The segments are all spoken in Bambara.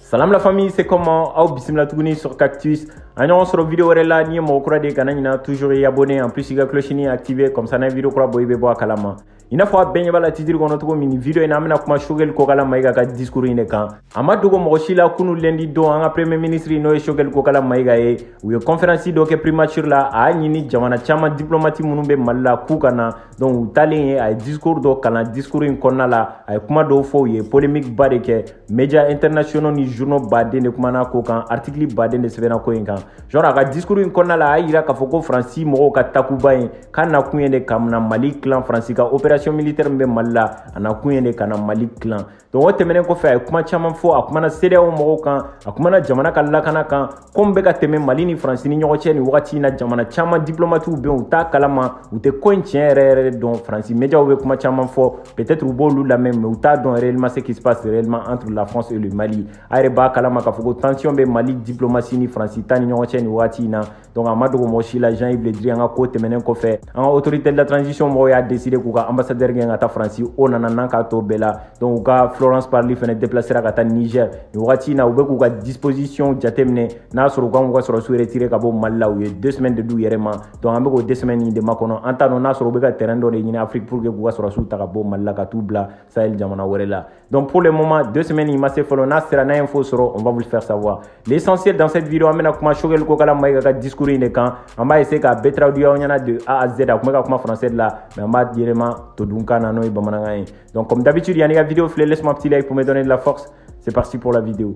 Salam la famille, c'est comment? Au bismillah tuguni sur Cactus. On se retrouve vidéo là, ni mo kura de kanana toujours y abonné en plus il y a cloche ni activé comme ça na vidéo kura boy bebo kalama. Ina fois benye bala tidir gono to mini video ina amena kuma shogel ko kala maiga ka discours ine kan amadu go mo shila kunu lendi do anga premier ministre no shogel ko kala maiga e uyo conférence do ke primature la a nyini jamana chama diplomati munumbe malla ku kana donc talien ay discours do kala discours in konna la ay kuma do fo ye polémique bade ke média internationaux ni journaux bade ne kuma na ko kan article bade ne sebena ko kan genre aga discours in konna la ay ira ka foko franci mo ka takuba kan na kuyende kamna Mali clan franci ka opération militaire mbe malla ana kuyende kana Mali clan donc wote menen ko fa kuma chama fo akuma na CEDEAO mo kan akuma na jamana kala kana kan kombe ka teme Mali ni France ni nyogo cheni wakati na jamana chama diplomate be uta kalama ute cointiere donc France média be kuma chama fo peut-être ubolu la même uta donc réellement ce qui se passe réellement entre la France et le Mali ayre ba kalama ka foko tension be Mali diplomatie ni France tani nyogo cheni wakati na donc amadu mo shila Jean-Yves Le Drian ko te menen ko fe en autorité de la transition mo ya décidé ko ka ambassadeur gen ata France onana nanka to bela donc ka Florence Parly fene déplacer à kata Niger ni wakati na ube ko ka disposition jatemne na soro ko ngo soro su retirer ka bo malla ou 2 semaines de dou yerema donc ambe ko 2 semaines ni de makono antano na soro be ka terrain do ni Afrique pour que ko soro su ta ka bo malla ka tubla Sahel jamana werela donc pour le moment 2 semaines il m'a fait follow na sera na info soro on va vous le faire savoir l'essentiel dans cette vidéo amena kuma shogel ko kala mai ka discours ne kan on va essayer ka betra audio nyana de A à Z kuma kuma français là mais on va directement to dunka na no bamananga donc comme d'habitude il y a une vidéo laisse-moi un petit like pour me donner de la force. C'est parti pour la vidéo.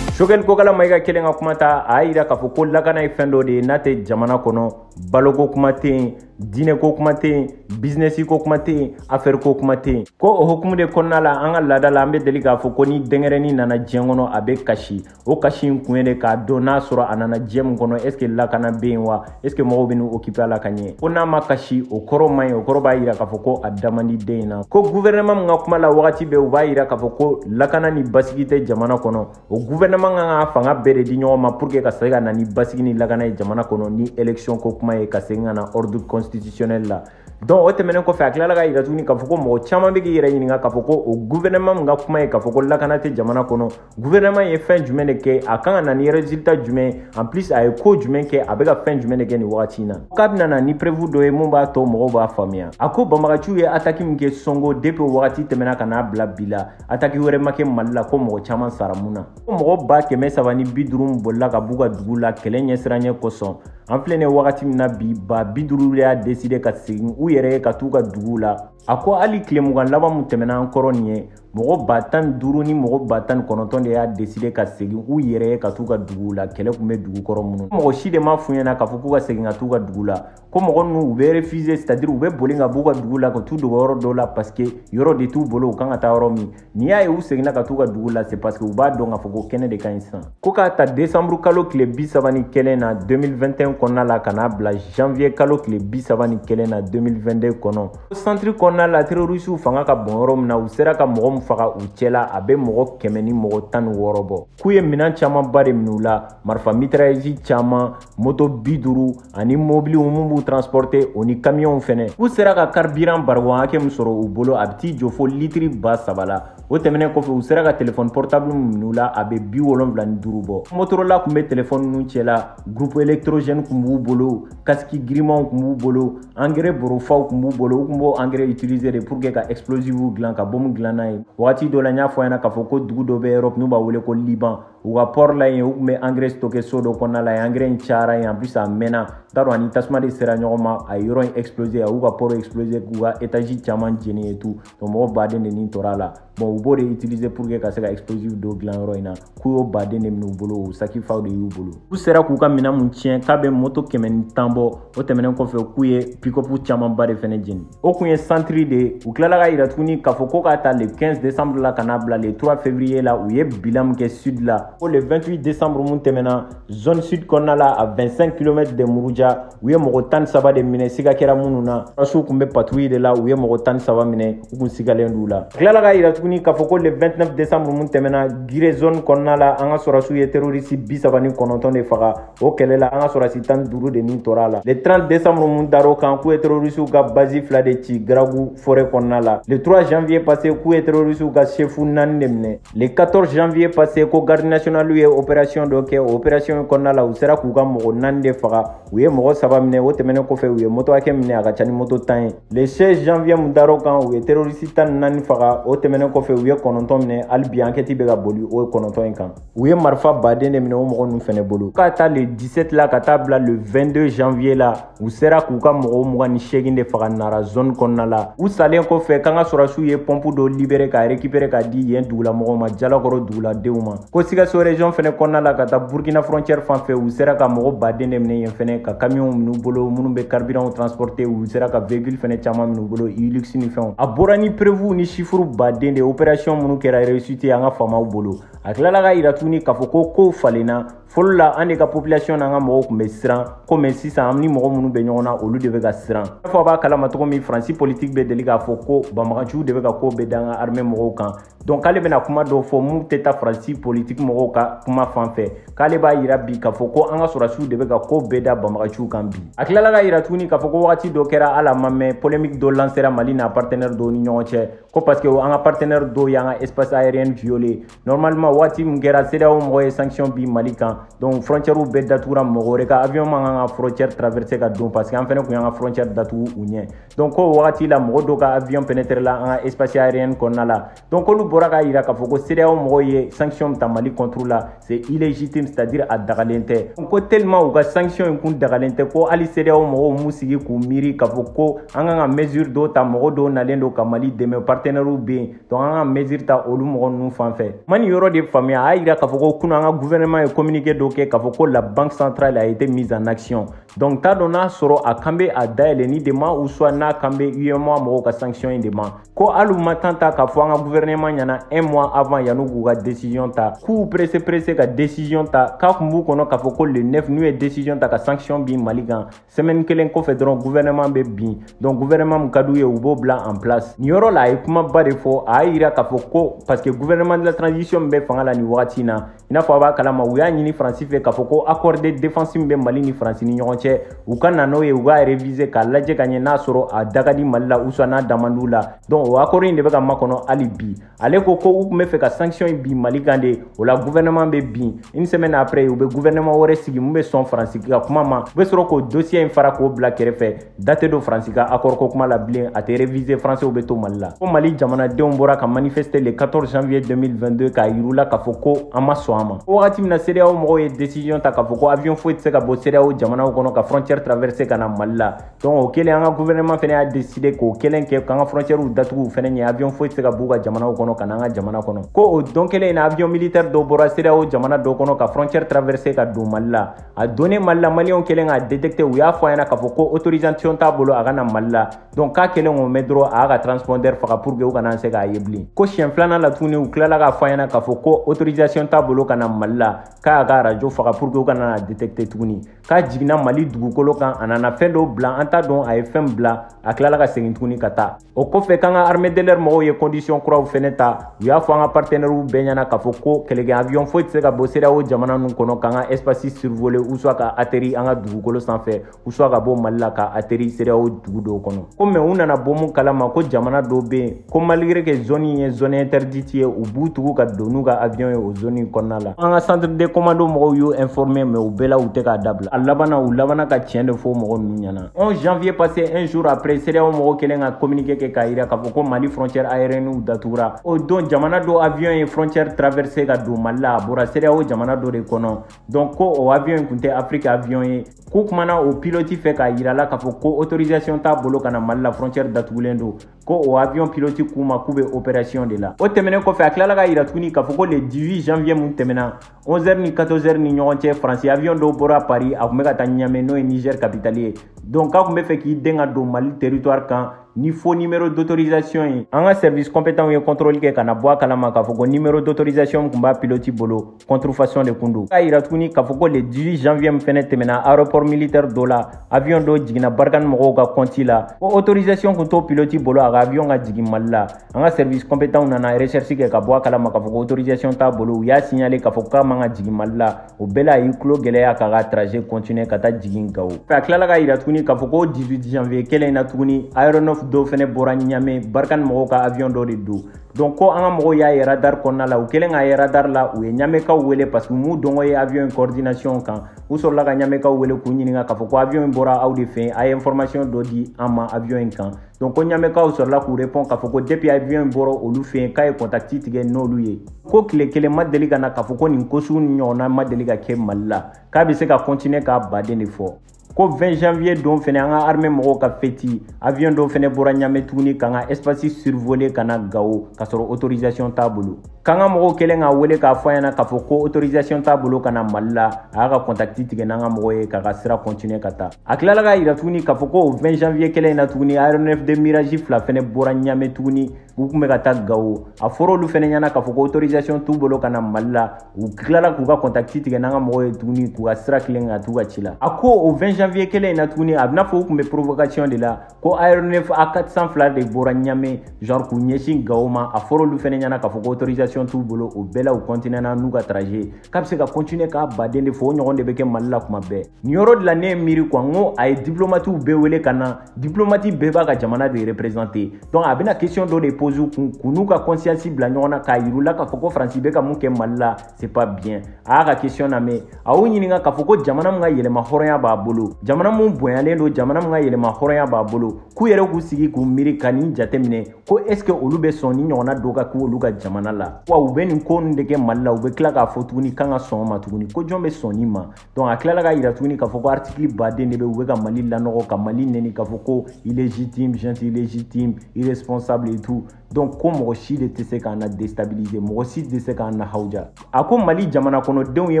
Shogel ko kala maiga kelenga kumata aira ka foko lakana ifendo de nate jamana kono balogo kumate dine ko kumate business ko kumate affaire ko kumate ko o hukumu de konnala anga lada la ambe deli ka foko ni dengereni nana jengono abe kashi o kashi nkuende ka dona sura anana jem kono est-ce que lakana benwa est-ce que mo binu occuper la kanye ona makashi o koro mai o koro ba ira ka foko adamani deina ko gouvernement nga kumala wakati be o ba ira ka foko lakana ni basigite jamana kono o gouvernement nga fanga bere di nyoma pour que ka sega na ni basigini lagana jamana kono ni élection ko kuma e ka senga na ordre constitutionnel la donc o temenen ko fa akla ga ira tuni ka foko mo chama be gira yini nga ka foko o gouvernement nga kuma e ka foko lakana te jamana kono gouvernement e fin du mene ke akanga na ni résultat du mene en plus ay ko du mene ke abega fin du mene ke ni watina kabina na ni prévu do e mumba to mo ba famia ako bamaga chu e attaque mke songo depuis wakati temena kana bla bila attaque wore make malla ko mo chama saramuna mo ba ke me savani bidurum bolla ka buga dugula kelenye siranye koson en plein wakati mina bi ba biduru ya décider ka sigin u yere ka tuka dugula ako ali klemugan laba mutemena encore nie mogo batan duru ni mogo batan konoton de ya décider ka segin u yere ka tuka dugula kele kumbe dugu koro munu mogo shide ma funyana ka fuku ka segin ka tuka dugula ko mogo nu ube refuser c'est-à-dire ube bolinga buka dugula ko tout dogoro dola parce que yoro de tout bolo kan ata romi ni ya u segin ka tuka dugula c'est parce que uba donga fuko kene de kanisa ko ka ta décembre kalo kle bisavani kele na 2021 konna la kana bla janvier kalo kle bisavani kele na 2022 kono centre konna la terroriste fanga ka bonrom na usera ka mogo faga uchela abe mogo kemeni mogo tan worobo kuye minan chama bare minula marfa mitrailleur chama moto biduru ani mobile umumbu transporter oni camion fene usera ka carburant barwa ke musoro ubolo abti jofo litri basabala o temene ko fe usera ka téléphone portable minula abe biwolon blan durubo motorola kumbe téléphone nu chela groupe électrogène kumbu bolo casque grimon kumbu bolo engrais borofa kumbu bolo kumbo engrais utiliser pour que ka explosif glan ka bom glanay wati do la nya fo yana ka foko dugu do be Europe nu ba wole ko Liban ou ga port la yen ou me engrais stocké sodo konna la engrais nchara en plus a mena daro ani tasma de sera nyoma a yoro exploser ou ga port exploser ou ga étage chaman jeni et tout donc mo ba de ni torala bon ou bode utiliser pour que ka sega explosif do glan roina ku o ba de nu bolo saki fa de yu bolo ku sera ku ka mina mun chien ka be moto kemen tambo o temenen ko fe ku ye pick up chaman ba de fene jeni o ku ye centre de ou klala ga ira tuni ka foko ka ta le 15 décembre la kanabla le 3 février là où ye bilam ke sud là le 28 décembre mun temena zone sud konna la à 25 km de Muruja où ye mogo tan saba de mine siga kera mununa asu kumbe patrouille de là où ye mogo tan saba mine ukun sigalendu la klala ga ira tuguni k'a fɔ ko le 29 décembre mun tɛmɛna Gire zone kɔnɔna la an ka sɔrɔsiw ye terroriste 39 de faga o kɛlɛ la an ka sɔrɔsi 15 de nin tora la. Le 30 décembre mun dar'o kan k'u ye terroriste ka base 2 de ci Garagu forêt kɔnɔna la. Le 3 janvier passé k'u ye terroriste ka chef 4 de minɛ. Le 14 janvier passé ko garde nationale ye opération dɔ kɛ o opération kɔnɔna la u sera k'u ka mɔgɔ 4 de faga u ye mɔgɔ 3 minɛ o tɛmɛnen kɔfɛ u ye moto hakɛ minɛ a ka ca ni moto 10 ye. Le 16 janvier mun dar'o kan u ye terroriste 14 faga o tɛmɛnen kɔfɛ u ye 9 minɛ hali bi enquête bɛ ka boli o 9 in kan. U ye marifa baden de minɛ o mɔgɔ ninnu fɛnɛ bolo. Ka taa le 17 la ka taa bila le 22 janvier la u sera k'u ka mɔgɔ 28 de faga Nara zone kɔnɔna la. U salen kɔfɛ k'an ka sɔrɔsiw ye pompe dɔ libéré ka récupérer ka di yen dugulamɔgɔw ma Jalakɔrɔ duguladenw ma. Ko Sikaso région fɛnɛ kɔnɔna la ka taa Burkina frontière fan fɛ u sera ka mɔgɔ baden de minɛ yen fɛnɛ ka camion minnu bolo minnu bɛ carburant transporter u sera ka véhicule fɛnɛ caman minnu bolo Hilux ni fɛnw. A bɔra ni prévu ni chiffre baden de opération minnu kɛra réussite an ka faamaw bolo. A tilala ka yira tuguni k'a fɔ ko kow falenna fɔlɔ la an de ka population n'an ka mɔgɔw tun bɛ siran komi sisan an ni mɔgɔ minnu bɛ ɲɔgɔn na olu de bɛ ka siran. I n'a fɔ a b'a kalama cogo min Faransi politique bɛ deli k'a fɔ ko banbaganciw de bɛ ka ko bɛɛ da an ka armée mɔgɔw kan donc k'ale bɛna kuma dɔw fɔ mun tɛ taa Faransi politique mɔgɔw ka kuma fan fɛ k'ale b'a yira bi k'a fɔ ko an ka sɔrɔsiw de bɛ ka ko bɛɛ da banbaganciw kan bi. A tilala ka yira tuguni k'a fɔ ko wagati dɔ kɛra hali a ma mɛn polémique dɔ lancera Mali n'a partenaire dɔw ni ɲɔgɔn cɛ ko parce que an ka partenaire dɔw y'an ka espace aérien violé normalement wagati min kɛra CEDEAO mɔgɔ ye sanction bi Mali kan donc frontière bɛɛ datugura mɔgɔ wɛrɛ ka avion man kan ka frontière traverser ka don parce que an fɛnɛ kun y'an ka frontière datugu u ɲɛ donc ko wagati la mɔgɔ dɔw ka avion pénétrer la an ka espace aérien kɔnɔna la donc olu bɔra k'a yira k'a fɔ ko CEDEAO mɔgɔ ye sanction ta Mali contre la c'est illégitime c'est-à-dire a dagalen tɛ ko tellement u ka sanction in kun dagalen tɛ ko hali CEDEAO mɔgɔw m'u sigi k'u miiri k'a fɔ ko an kan ka mesure dɔw ta mɔgɔ dɔw nalen don ka Mali dɛmɛ partenaires bɛ yen donc an ka mesure ta olu mɔgɔ ninnu fan fɛ man nin yɔrɔ de faamuya a y'a yira k'a fɔ ko kunun an ka gouvernement ye communiqué dɔ kɛ k'a fɔ ko la banque centrale a été mise en action donc t'a dɔn n'a sɔrɔ a kan bɛ a dayɛlɛ ni de ma ou soit n'a kan bɛ UEMOA mɔgɔw ka sanction in de ma ko hali u ma temps ta k'a fɔ an ka gouvernement ɲɛna 1 mois avant yan'u k'u ka décision ta k'u pressé ka décision ta k'a kun b'u kɔnɔ k'a fɔ ko le 9 n'u ye décision ta ka sanction bin Mali kan semaine kelen kɔfɛ dɔrɔn gouvernement bɛ bin donc gouvernement min ka d'u ye u b'o bila en place nin yɔrɔ la a ye kumaba de fɔ a y'a yira k'a fɔ ko parce que gouvernement de la transition min bɛ fanga la nin wagati in na i n'a fɔ a b'a kalama u y'a ɲini Faransi fɛ k'a fɔ ko accord de défense min bɛ Mali ni Faransi ni ɲɔgɔn cɛ u ka na n'o ye u k'a réviser k'a lajɛ ka ɲɛ n'a sɔrɔ a da ka di Mali la ou soit n'a damand'u la donc o accord in de bɛ ka makɔnɔ hali bi ale ko ko u tun bɛ fɛ ka sanction in bin Mali kan de o la gouvernement bɛ bin une semaine après u bɛ gouvernement wɛrɛ sigi mun bɛ sɔn Faransi ka kuma ma u bɛ sɔrɔ k'o dossier in fara k'o bila kɛrɛfɛ date do Faransi ka accord ko kuma la bilen a tɛ réviser français bɛ to Mali la ko Mali jamanadenw bɔra ka manifester le 14 janvier 2022 k'a yir'u la k'a fɔ ko an ma sɔn a ma ko wagati min na CEDEAO mɔgɔw ye décision ta k'a fɔ ko avion foyi tɛ se ka bɔ CEDEAO jamanaw kɔnɔ ka frontière traverser ka na Mali la donc o kɛlen an ka gouvernement fɛnɛ y'a décider k'o kɛlen kɛ k'an ka frontière datugu fɛnɛ ɲɛ avion foyi tɛ se ka b'u ka jamanaw kɔnɔ ka na an ka jamana kɔnɔ ko o don kelen in na avion militaire dɔw bɔra CEDEAO jamana dɔw kɔnɔ ka frontière traverser ka don Mali la a donnen Mali la maliyɛnw kɛlen k'a détecter u y'a fɔ a ɲɛna k'a fɔ ko autorisation t'a bolo a ka na Mali la donc k'a kɛlen k'o mɛn dɔrɔn a y'a ka transpondeur faga pour que u kana se k'a ye bilen ko siɲɛ filanan la tuguni u tilala k'a fɔ a ɲɛna k'a fɔ ko autorisation t'a bolo ka na Mali la k'a y'a ka radio faga pour que u kana na détecter tuguni k'a jiginna Mali dugukolo kan a nana fɛn dɔw bila an t'a dɔn a ye fɛn bila a tilala ka segin tuguni ka taa o kɔfɛ k'an ka armée de l'air mɔgɔw ye condition kuraw fɛnɛ ta u y'a fɔ an ka partenaires bɛɛ ɲɛna k'a fɔ ko kɛlɛkɛ avion foyi tɛ se ka bɔ CEDEAO jamana ninnu kɔnɔ k'an ka espace survoler ou soit ka atterrir an ka dugukolo sanfɛ ou soit ka bɔ Mali la ka atterrir CEDEAO dugu dɔw kɔnɔ ko mais u nana bɔ mun kalama ko jamana dɔw bɛ yen ko malgré que zone in ye zone interdite ye u b'u tugu ka don n'u ka avion ye o zone in kɔnɔna la an ka centre de commando mɔgɔw y'u informer mais u bɛɛ la u tɛ k'a dabila a labanna ka tiɲɛ de fɔ mɔgɔ ninnu ɲɛna 11 janvier passé un jour après CEDEAO mɔgɔw kɛlen ka communiqué kɛ k'a yira k'a fɔ ko Mali frontière aérienne datugura o don jamana dɔ avion ye frontière traversé ka don Mali la a bɔra CEDEAO jamana dɔ de kɔnɔ donc ko o avion in kun tɛ Afrique avion ye k'u kumana o pilote fɛ k'a yira la k'a fɔ ko autorisation t'a bolo ka na Mali la frontière datugulen don ko o avion pilote k'u ma k'u bɛ opération de la o tɛmɛnen kɔfɛ a tilala ka yira tuguni k'a fɔ ko le 18 janvier mun tɛmɛna 11h ni 14h ni ɲɔgɔn cɛ Faransi avion dɔw bɔra Paris a kun bɛ ka taa Niamey n'o ye Niger capitale ye donc k'a kun bɛ fɛ k'i den ka don Mali territoire kan ni faux numéro d'autorisation ye an ka service compétent ye contrôle kɛ ka na bɔ a kalama k'a fɔ ko numéro d'autorisation kun b'a pilote bolo contrefaçon de kun don k'a yira tuguni k'a fɔ ko le 18 janvier min fɛnɛ tɛmɛna aéroport militaire dɔ la avion dɔ jiginna Barkhane mɔgɔw ka compte la ko autorisation kun t'o pilote bolo a ka avion ka jigin Mali la an ka service compétent nana recherche kɛ ka bɔ a kalama k'a fɔ ko autorisation t'a bolo u y'a signaler k'a fɔ k'a man ka jigin Mali la o bɛɛ la a y'i tulo gɛlɛya k'a ka trajet continuer ka taa jigin Gao a tilala k'a yira tuguni k'a fɔ ko 18 janvier kelen in na tuguni aéronef dɔ fɛnɛ bɔra Niamey Barkhane mɔgɔw ka avion dɔ de don donc ko an ka mɔgɔw y'a ye radar kɔnɔna la u kɛlen k'a ye radar la u ye Niameykaw wele parce que mun dɔngɔ ye avion in coordination kan u sɔrɔla ka Niameykaw wele k'u ɲininka k'a fɔ ko avion in bɔra aw de fɛ a ye information dɔ di an ma avion in kan donc ko Niameykaw sɔrɔla k'u répond k'a fɔ ko depuis avion in bɔra olu fɛ k'a ye contact tigɛ n'olu ye ko tile kelen ma deli ka na k'a fɔ ko nin ko sugu ni ɲɔgɔnna ma deli ka kɛ Mali la k'a bɛ se ka continuer k'a baden de fɔ ko 20 janvier don fɛnɛ an ka armée mɔgɔw ka fêti avion dɔ fɛnɛ bɔra Niamey tuguni k'an ka espace survoler ka na Gao k'a sɔrɔ autorisation t'a bolo k'an ka mɔgɔw kɛlen k'a wele k'a fɔ ɲɛna k'a fɔ ko autorisation t'a bolo ka na Mali la a y'a ka contact tigɛ n'an ka mɔgɔw ye k'a ka sira continuer ka taa a tilala k'a yira tuguni k'a fɔ ko 20 janvier kelen in na tuguni aéronef de Mirage 2 fɛnɛ bɔra Niamey tuguni u kun bɛ ka taa Gao a fɔra olu fɛnɛ ɲɛna k'a fɔ ko autorisation t'u bolo ka na Mali la u tilala k'u ka contact tigɛ n'an ka mɔgɔw ye tuguni k'u ka sira kilen ka t'u ka ci la a ko o 20 janvier kelen in na tuguni a bɛna fɔ u kun bɛ provocation de la ko aéronef A402 de bɔra Niamey genre k'u ɲɛsin Gao ma a fɔra olu fɛnɛ ɲɛna k'a fɔ ko autorisation t'u bolo o bɛɛ la u continuer na n'u ka trajet k'a bɛ se ka continuer k'a baden de fɔ o ɲɔgɔn de bɛ kɛ Mali la kuma bɛɛ nin yɔrɔ de la ne ye miiri quoi n ko a ye diplomatiw bɛɛ wele ka na diplomate bɛɛ b'a ka jamana de représenter donc a bɛna question dɔ de pose k'u n'u ka conscience bila ɲɔgɔn na k'a yir'u la k'a fɔ ko Faransi bɛ ka mun kɛ Mali la c'est pas bien a y'a ka question lamɛn a y'o ɲininka k'a fɔ ko jamana min ka yɛlɛma hɔrɔnya b'a bolo jamana mun bonyalen don jamana min ka yɛlɛma hɔrɔnya b'a bolo k'u yɛrɛ k'u sigi k'u miiri ka nin jateminɛ ko est ce que olu bɛ sɔn ni ɲɔgɔnna dɔ ka k'u olu ka jamana la wa u bɛ nin ko ninnu de kɛ Mali la u bɛ tila k'a fɔ tuguni kan ka sɔn o ma tuguni ko jɔn bɛ sɔn nin ma donc a tilala ka yira tuguni k'a fɔ ko article baden de bɛ u bɛ ka Mali lanɔgɔ ka Mali nɛni k'a fɔ ko illégitime gente illégitime irresponsable et tout donc ko mɔgɔ si de tɛ se k'an na déstabiliser mɔgɔ si tɛ se k'an na hawuja a ko Mali jamana kɔnɔdenw ye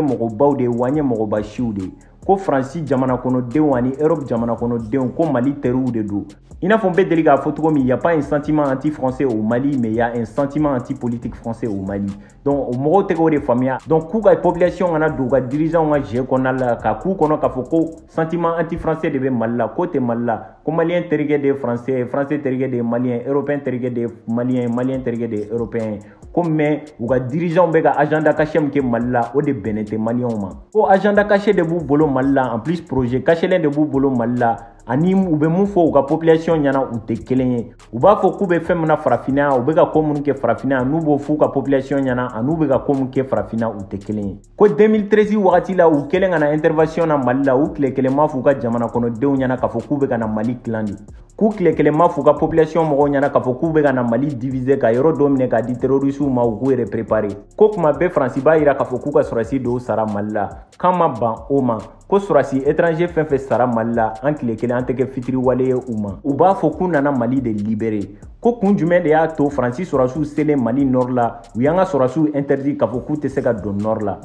mɔgɔbaw de ye wa n ye mɔgɔba siw de ye ko Faransi jamana kɔnɔdenw ani Europe jamana kɔnɔdenw ko Mali teriw de don i n'a fɔ n bɛ deli k'a fɔ cogo min y a pas un sentiment anti-français au Mali mais il y a un sentiment anti-politique français au Mali donc mɔgɔw tɛ k'o de faamuya donc k'u ka population kana don u ka dirigeants ka jeu kɔnɔna la ka k'u kɔnɔ k'a fɔ ko sentiment anti-français de bɛ Mali la ko tɛ Mali la ko malien terikɛ de ye français français terikɛ de ye malien européen terikɛ de ye malien malien terikɛ de ye européen ko mais u ka dirigeants bɛ ka agenda caché min kɛ Mali la o de bɛnnen tɛ malien ma ko agenda caché de b'u bolo Mali la en plus projet caché de b'u bolo Mali la ani u bɛ mun fɔ u ka population ɲɛna u tɛ kelen ye u b'a fɔ k'u bɛ fɛn min na farafinna u bɛ ka ko minnu kɛ farafinna n'u b'o f'u ka population ɲɛna ani u bɛ ka ko min kɛ farafinna u tɛ kelen ye ko 2013 wagati la u kɛlen ka na intervention na Mali la u tile kelen ma f'u ka jamana kɔnɔdenw ɲɛna k'a fɔ k'u bɛ ka na Mali tilan de k'u tile kelen ma f'u ka population mɔgɔw ɲɛna k'a fɔ k'u bɛ ka na Mali diviser ka yɔrɔ dɔ minɛ k'a di terroristes ma u k'u yɛrɛ préparer ko kuma bɛɛ Faransi b'a yira k'a fɔ k'u ka sɔrɔdasi dɔw sara Mali la k'an ma ban o ma ko sɔrɔdasi étranger fɛn fɛn sara Mali la an tile kelen an tɛ kɛ fitiriwale ye u ma u b'a fɔ k'u nana Mali de libérer ko kun jumɛn de y'a to Faransi sɔrɔdasiw selen Mali nord la u y'an ka sɔrɔdasiw interdit k'a fɔ k'u tɛ se ka don nord la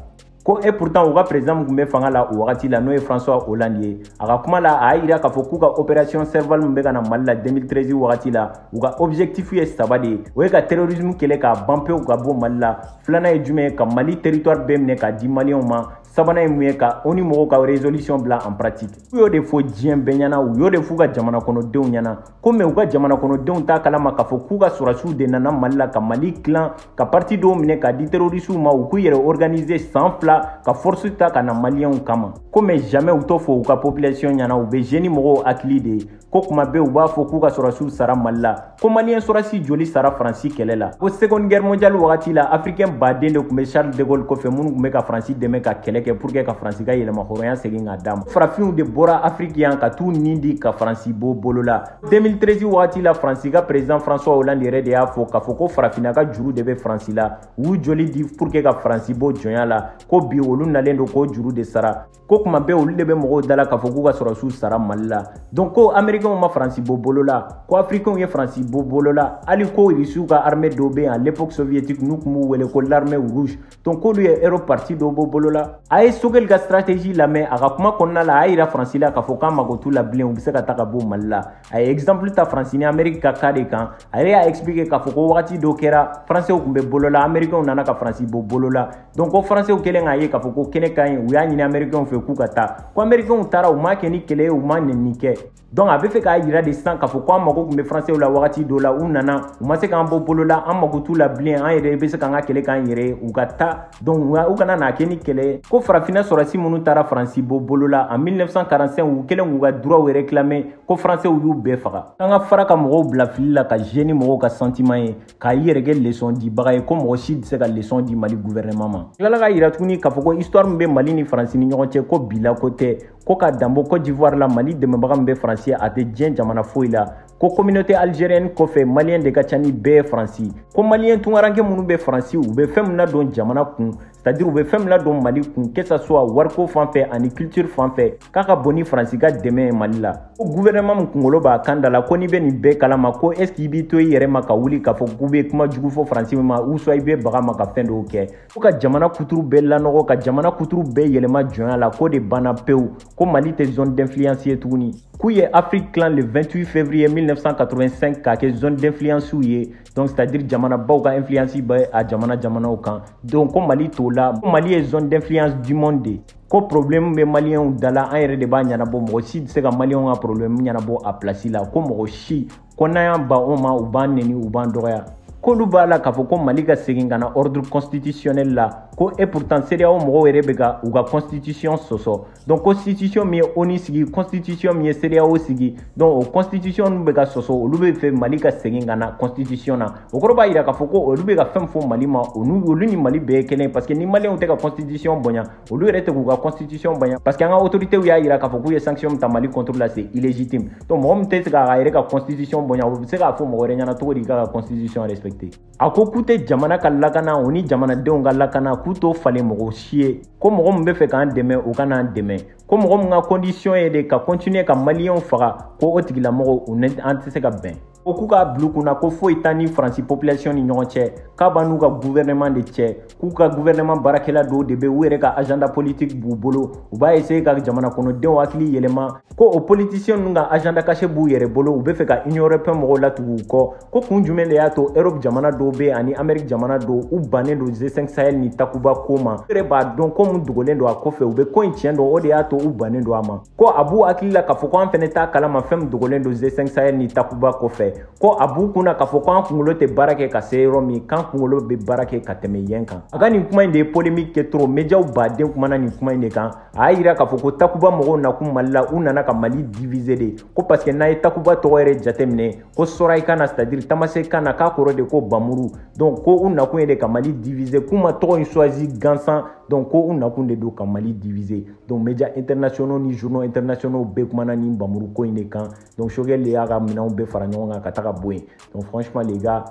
ko et pourtant u ka président mun tun bɛ fanga la o wagati la n'o ye François Hollande ye a ka kuma la a y'a yira k'a fɔ k'u ka opération Serval mun bɛ ka na Mali la 2013 wagati la u ka objectif ye saba de ye o ye ka terrorisme kɛlɛ k'a ban pewu ka bɔ Mali la filanan ye jumɛn ye ka Mali territoire bɛɛ minɛ k'a di maliyɛnw ma sabanan ye mun ye ka o ni mɔgɔw ka résolution bila en pratique u y'o de fɔ diɲɛ bɛɛ ɲɛna u y'o de f'u ka jamana kɔnɔdenw ɲɛna ko mais u ka jamana kɔnɔdenw t'a kalama k'a fɔ k'u ka sɔrɔdasiw de nana Mali la ka Mali tilan ka parti dɔw minɛ k'a di terroristes ma u k'u yɛrɛ organiser san fila ka force ta ka na maliyɛnw kama ko mais jamais u t'o fɔ u ka population ɲɛna u bɛ jeune mɔgɔw hakili de ye ko kuma bɛɛ u b'a fɔ k'u ka sɔrɔdasiw sara Mali la ko maliyɛn sɔrɔdasi joli sara Faransi kɛlɛ la ko seconde guerre mondiale wagati la africain baden de tun bɛ Charles de Gaulle kɔfɛ minnu tun bɛ ka Faransi dɛmɛ ka kɛlɛ kɛ pour que ka Faransi ka yɛlɛma hɔrɔnya segin ka d'a ma farafinw de bɔra Afrique yan ka t'u nin di ka Faransi bɔ bolo la 2013 wagati la Faransi ka président François Hollande yɛrɛ de y'a fɔ k'a fɔ ko farafinna ka juru de bɛ Faransi la u y'u joli di pour que ka Faransi bɔ jɔnya la ko bi olu nalen don k'o juru de sara ko kuma bɛɛ olu de bɛ mɔgɔw dala k'a fɔ k'u ka sɔrɔdasiw sara Mali la donc ko américainw ma Faransi bɔ bolo la ko africainw ye Faransi bɔ bolo la hali ko Rusiw ka armée dɔw bɛ yen à l'époque soviétique n'u tun b'u wele ko l'armée rouge donc k'olu ye Europe parti dɔw bɔ bolo la a ye Sogɛl ka stratégie lamɛn a ka kuma kɔnɔna la a y'a yira Faransi la k'a fɔ k'a mago t'u la bilen u bɛ se ka taa ka bɔ Mali la a ye exemple ta Faransi ni Amérique ka cas de kan a yɛrɛ y'a expliquer k'a fɔ ko wagati dɔ kɛra Français tun bɛ bolo la Américains nana ka Faransi bɔ bolo la donc ko Français kɛlen k'a ye k'a fɔ ko kɛnɛ ka ɲi u y'a ɲini Américains fɛ k'u ka taa ko Américains taara u ma kɛ ni kɛlɛ ye u ma nɛni kɛ donc a bɛ fɛ k'a yira de sisan k'a fɔ ko an mago tun bɛ Français la wagati dɔ la u nana u ma se k'an bɔ bolo la an mago t'u la bilen an yɛrɛ bɛ se k'an ka kɛlɛ k'an yɛrɛ ye u ka taa donc u kana n'a kɛ ni kɛlɛ ye ko farafinna sɔrɔdasi minnu taara Faransi bɔ bolo la en 1945 u kɛlen k'u ka droit réclamer ko Français y'u bɛɛ faga an ka fara ka mɔgɔw bila fili la ka gêner mɔgɔw ka sentiment ye k'a yɛrɛ kɛ leçon dibaga ye ko mɔgɔ si tɛ se ka leçon di Mali gouvernement ma tilala ka yira tuguni k'a fɔ ko histoire min bɛ Mali ni Faransi ni ɲɔgɔn cɛ ko bila ko tɛ ko ka danbɔ Côte d'Ivoire la Mali dɛmɛbaga min bɛ Faransi a tɛ diɲɛ jamana foyi la ko communauté algérienne kɔfɛ maliyɛn de ka ca ni bɛɛ ye Faransi ko maliyɛn tungaranke minnu bɛ Faransi u bɛ fɛn min ladon jamana kun c'est-à-dire u bɛ fɛn min ladon Mali kun que ça soit wariko fan fɛ ani culture fan fɛ k'a ka bon ni Faransi ka dɛmɛ ye Mali la ko gouvernement min kunkolo b'a kan da la ko n'i bɛ nin bɛɛ kalama ko est ce que i b'i to i yɛrɛ ma ka wuli k'a fɔ k'u bɛ kuma jugu fɔ Faransi ma ou soit i bɛ baga ma ka fɛn dɔw kɛ ko ka jamana kuturu bɛɛ lanɔgɔ ka jamana kuturu bɛɛ yɛlɛma jɔnya la ko de banna pewu ko Mali tɛ zone d'influence ye tuguni k'u ye Afrique clan le 28 février 1985 k'a kɛ zone d'influence ye donc c'est-à-dire jamanabaw ka influence bɛ a jamanaw kan donc ko Mali t'o la ko Mali ye zone d'influence du monde de ko problème bɛ maliyɛnw da la an yɛrɛ de b'a ɲɛnabɔ mɔgɔ si tɛ se ka maliyɛnw ka problème ɲɛnabɔ a place la ko mɔgɔ si ko n'an y'an ban o ma u b'an nɛni u b'an dɔgɔya k'olu b'a la k'a fɔ ko Mali ka segin ka na ordre constitutionnel la ko et pourtant CEDEAO mɔgɔw yɛrɛ bɛ ka u ka constitution sɔsɔ donc constitution min ye ONU sigi constitution min ye CEDEAO sigi donc o constitution ninnu bɛ ka sɔsɔ olu bɛ fɛ Mali ka segin ka na constitution na o kɔrɔ b'a yira k'a fɔ ko olu bɛ ka fɛn fɔ Mali ma olu ni Mali bɛɛ ye kelen parce que ni maliyɛnw tɛ ka constitution bonya olu yɛrɛ tɛ k'u ka constitution bonya parce que an ka autorités y'a yira k'a fɔ k'u ye sanction min ta Mali contre la c'est illégitime donc mɔgɔ min tɛ se k'a yɛrɛ ka constitution bonya o bɛ se k'a fɔ mɔgɔ wɛrɛ ɲɛna cogo di k'a ka constitution respecter a ko k'u tɛ jamana ka lakana o ni jamanadenw ka lakana k'u t'o falen mɔgɔ si ye ko mɔgɔ min bɛ fɛ k'an dɛmɛ o ka n'an dɛmɛ ko mɔgɔ min ka condition ye de ka continuer ka maliyɛnw faga ko o tigilamɔgɔ an tɛ se ka bɛn ko k'u ka bila u kunna ko foyi t'a ni Faransi population ni ɲɔgɔn cɛ k'a b'a n'u ka gouvernement de cɛ k'u ka gouvernement baarakɛla dɔw de bɛ u yɛrɛ ka agenda politique b'u bolo u b'a essayer ka jamana kɔnɔdenw hakili yɛlɛma ko o politiciens ninnu ka agenda caché b'u yɛrɛ bolo u bɛ fɛ ka Union européenne mɔgɔw latugu u kɔ ko kun jumɛn de y'a to Europe jamana dɔw bɛ ani Amérique jamana dɔw u bannen don G5 Sahel ni Takuba ko ma u yɛrɛ b'a dɔn ko mun dogolen don a kɔfɛ u bɛ ko in tiɲɛ dɔn o de y'a to u bannen don a ma ko a b'u hakili la k'a fɔ ko an fɛnɛ t'a kalama fɛn min dogolen don G5 Sahel ni Takuba kɔfɛ ko a b'u kunna k'a fɔ k'an kunkolo tɛ baara kɛ ka se yɔrɔ min k'an kunkolo bɛ baara kɛ ka tɛmɛ yen kan a ka nin kuma in de ye polémique kɛ trop médiaw baden kumana nin kuma in de kan a y'a yira k'a fɔ ko Takuba mɔgɔw nakun Mali la u nana ka Mali diviser de ko parce que n'a ye Takuba tɔgɔ yɛrɛ jateminɛ ko Soraya na c'est-à-dire Tamasek na k'a kɔrɔ de ko Bamuru donc ko u nakun ye de ka Mali diviser k'u ma tɔgɔ in choisi gansan donc ko u nakun de don ka Mali diviser donc médias internationaux ni journaux internationaux bɛɛ kumana nin Bamuru ko in de kan donc Sogɛl de y'a ka minɛnw bɛɛ fara ɲɔgɔn kan ka taga bɔ yen donc franchement les gars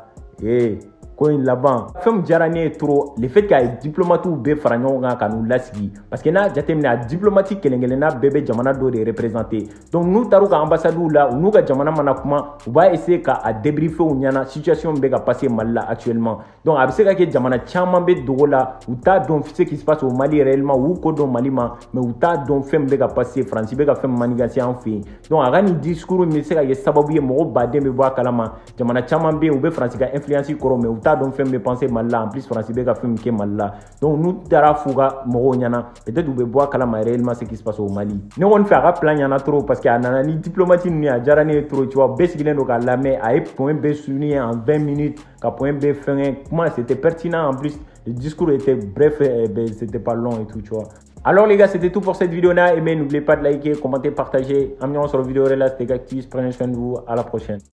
ko in laban fɛn min diyara ne ye trop le fait qu'a ye diplomatiw bɛɛ fara ɲɔgɔn kan ka n'u lasigi parce que n'a jateminɛ a diplomate kelen-kelenna bɛɛ bɛ jamana dɔ de représenter donc n'u taara u ka ambassades la u n'u ka jamana mana kuma u b'a essayer k'a débriefer u ɲɛna situation bɛ ka passer Mali la actuellement donc a bɛ se ka kɛ jamana caman bɛ dogo la u t'a dɔn ce qui se passe au Mali réellement u ko dɔn Mali ma mais u t'a dɔn fɛn min bɛ ka passer Faransi bɛ ka fɛn min manigancé an fɛ yen donc a ka nin discours min bɛ se ka kɛ sababu ye mɔgɔ baden bɛ bɔ a kalama jamana caman bɛ yen u bɛ Faransi ka influence kɔrɔ mais u t'a dɔn fɛn bɛ penser Mali la en plus Faransi bɛ ka fɛn min kɛ Mali la donc n'u taara f'u ka mɔgɔw ɲɛna peut-être u bɛ bɔ a kalama réellement ce qui se passe au Mali ne kɔni fɛ a ka plan ɲɛna trop parce que a nana ni diplomate ninnu ye a diyara ne ye trop tu vois bɛɛ sigilen don k'a lamɛn a ye point bɛɛ souligner en 20 minutes ka point bɛɛ fɛngɛ kuma c'était pertinent en plus le discours était bref c'était pas long et tout tu vois. Alors les gars, c'était tout pour cette vidéo là. Aimez, n'oubliez pas de liker, commenter, partager. On se retrouve sur la vidéo là, c'était Cactus. Prenez soin de vous, à la prochaine.